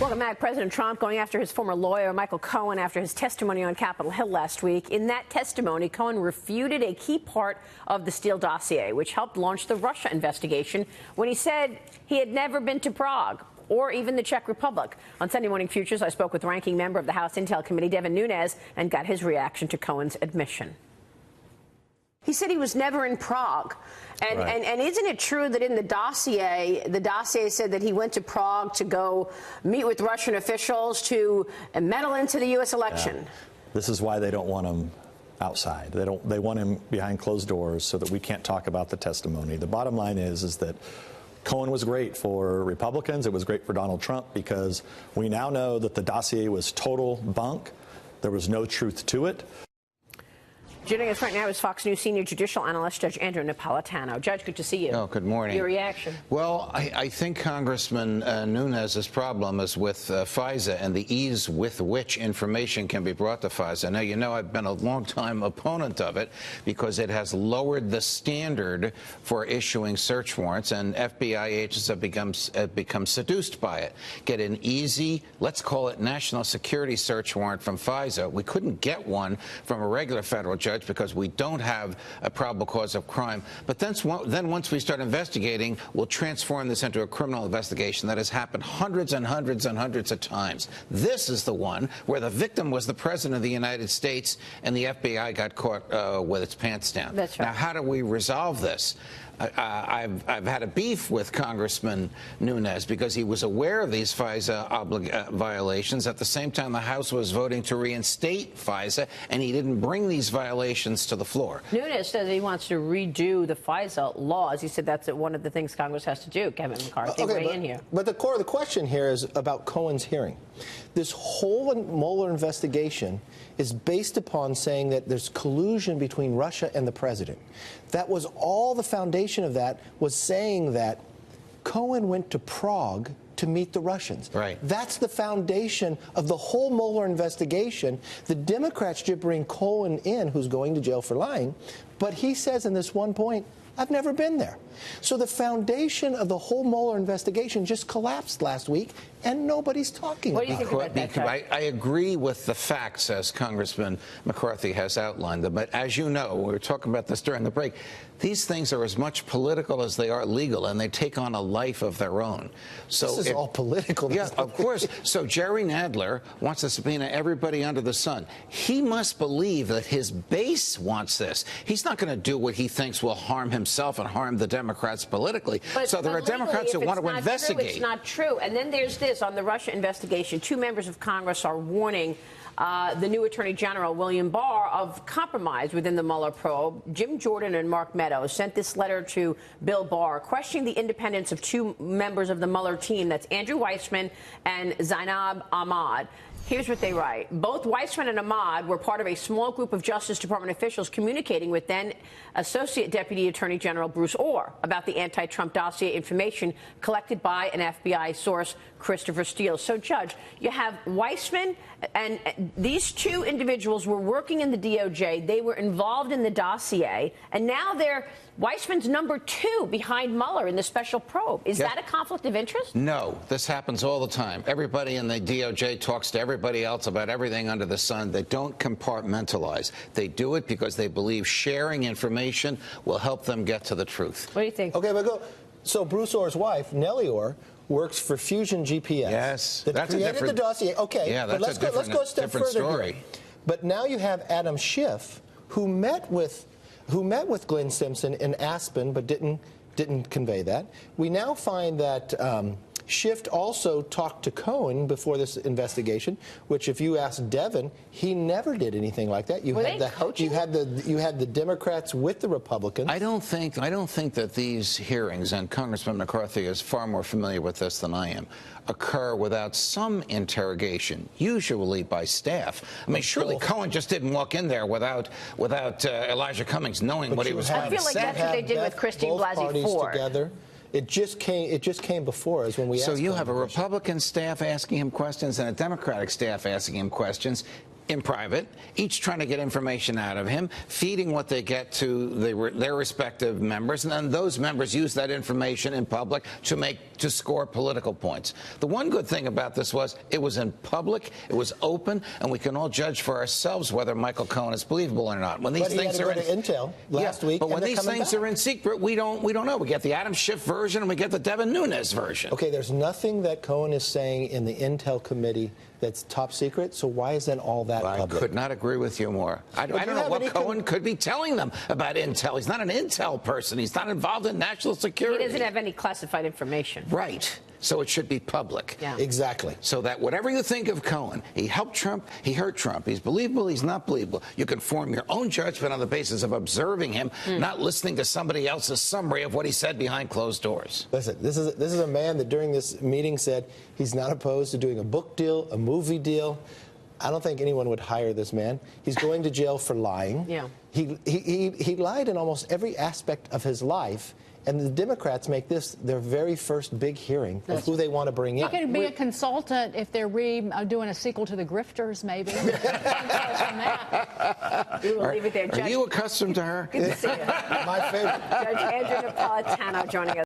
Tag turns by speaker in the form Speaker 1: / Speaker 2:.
Speaker 1: Welcome back. President Trump going after his former lawyer, Michael Cohen, after his testimony on Capitol Hill last week. In that testimony, Cohen refuted a key part of the Steele dossier, which helped launch the Russia investigation, when he said he had never been to Prague or even the Czech Republic. On Sunday Morning Futures, I spoke with ranking member of the House Intel Committee, Devin Nunes, and got his reaction to Cohen's admission. He said he was never in Prague. And isn't it true that in the dossier said that he went to Prague to go meet with Russian officials to meddle into the U.S. election?
Speaker 2: Yeah. This is why they don't want him outside. They want him behind closed doors so that we can't talk about the testimony. The bottom line is that Cohen was great for Republicans. It was great for Donald Trump because we now know that the dossier was total bunk. There was no truth to it.
Speaker 1: Joining us right now is Fox News senior judicial analyst Judge Andrew Napolitano. Judge, good to see you.
Speaker 3: Oh, good morning.
Speaker 1: Your reaction?
Speaker 3: Well, I think Congressman Nunes' problem is with FISA and the ease with which information can be brought to FISA. Now, you know I've been a long-time opponent of it because it has lowered the standard for issuing search warrants, and FBI agents have become seduced by it. Get an easy, let's call it national security search warrant from FISA. We couldn't get one from a regular federal judge because we don't have a probable cause of crime. But then once we start investigating, we'll transform this into a criminal investigation. That has happened hundreds and hundreds and hundreds of times. This is the one where the victim was the president of the United States and the FBI got caught with its pants down.
Speaker 1: That's right.
Speaker 3: Now, how do we resolve this? I've had a beef with Congressman Nunes because he was aware of these FISA violations. At the same time, the House was voting to reinstate FISA, and he didn't bring these violations to the floor.
Speaker 1: Nunes says he wants to redo the FISA laws. He said that's one of the things Congress has to do. Kevin McCarthy, weigh in here.
Speaker 4: But the core of the question here is about Cohen's hearing. This whole Mueller investigation is based upon saying that there's collusion between Russia and the president. That was all the foundation of that, was saying that Cohen went to Prague to meet the Russians.
Speaker 3: Right.
Speaker 4: That's the foundation of the whole Mueller investigation. The Democrats did bring Cohen in, who's going to jail for lying, but he says in this one point, I've never been there. So the foundation of the whole Mueller investigation just collapsed last week, and nobody's talking about it.
Speaker 1: What do you think about that?
Speaker 3: I agree with the facts, as Congressman McCarthy has outlined them. But as you know, we were talking about this during the break, these things are as much political as they are legal, and they take on a life of their own. So
Speaker 4: this is all political.
Speaker 3: Yeah, of course. So Jerry Nadler wants to subpoena everybody under the sun. He must believe that his base wants this. He's not going to do what he thinks will harm himself and harm the Democrats politically. So there are Democrats who want to investigate.
Speaker 1: It's not true. And then there's this on the Russia investigation. Two members of Congress are warning the new Attorney General, William Barr, of compromise within the Mueller probe. Jim Jordan and Mark Meadows sent this letter to Bill Barr, questioning the independence of two members of the Mueller team. That's Andrew Weissman and Zainab Ahmad. Here's what they write. Both Weissman and Ahmad were part of a small group of Justice Department officials communicating with then Associate Deputy Attorney General Bruce Orr about the anti-Trump dossier information collected by an FBI source, Christopher Steele. So, Judge, you have Weissman, and these two individuals were working in the DOJ. They were involved in the dossier, and now they're Weissman's number two behind Mueller in the special probe. Is that a conflict of interest?
Speaker 3: No. This happens all the time. Everybody in the DOJ talks to everybody else about everything under the sun. They don't compartmentalize. They do it because they believe sharing information will help them get to the truth.
Speaker 1: What do you think?
Speaker 4: Okay, but so Bruce Orr's wife, Nellie Orr, works for Fusion GPS.
Speaker 3: Yes,
Speaker 4: that
Speaker 3: that's
Speaker 4: created the dossier. Okay,
Speaker 3: yeah,
Speaker 4: but let's go a step further
Speaker 3: story.
Speaker 4: Here. But now you have Adam Schiff, who met with Glenn Simpson in Aspen, but didn't convey that. We now find that Schiff also talked to Cohen before this investigation, which, if you ask Devin, he never did anything like that. You had the Democrats with the Republicans.
Speaker 3: I don't think that these hearings, and Congressman McCarthy is far more familiar with this than I am, occur without some interrogation, usually by staff. I mean, surely Cohen just didn't walk in there without Elijah Cummings knowing what he was going to say.
Speaker 1: I feel like that's what they did with Christine Blasey Ford.
Speaker 4: Together. It just came before us when we asked.
Speaker 3: So you have a Republican staff asking him questions and a Democratic staff asking him questions. in private, each trying to get information out of him, feeding what they get to their respective members, and then those members use that information in public to score political points. The one good thing about this was it was in public, it was open, and we can all judge for ourselves whether Michael Cohen is believable or not. When these things are
Speaker 4: to Intel last week,
Speaker 3: but when these things
Speaker 4: back.
Speaker 3: are in secret, we don't know. We get the Adam Schiff version and we get the Devin Nunes version.
Speaker 4: Okay, there's nothing that Cohen is saying in the Intel committee that's top secret, so why isn't all that public?
Speaker 3: I could not agree with you more. I don't know what Cohen could be telling them about Intel. He's not an Intel person. He's not involved in national security.
Speaker 1: He doesn't have any classified information.
Speaker 3: Right. So it should be public.
Speaker 1: Yeah.
Speaker 4: Exactly.
Speaker 3: So that whatever you think of Cohen, he helped Trump, he hurt Trump, he's believable, he's not believable. You can form your own judgment on the basis of observing him, not listening to somebody else's summary of what he said behind closed doors.
Speaker 4: Listen, this is a man that during this meeting said he's not opposed to doing a book deal, a movie deal. I don't think anyone would hire this man. He's going to jail for lying.
Speaker 1: Yeah.
Speaker 4: He lied in almost every aspect of his life. And the Democrats make this their very first big hearing of who they want to bring in.
Speaker 5: He could be a consultant if they're doing a sequel to The Grifters, maybe.
Speaker 1: We will leave it there.
Speaker 3: Are you accustomed to her?
Speaker 1: Good to see you.
Speaker 4: My favorite.
Speaker 1: Judge Andrew Napolitano joining us.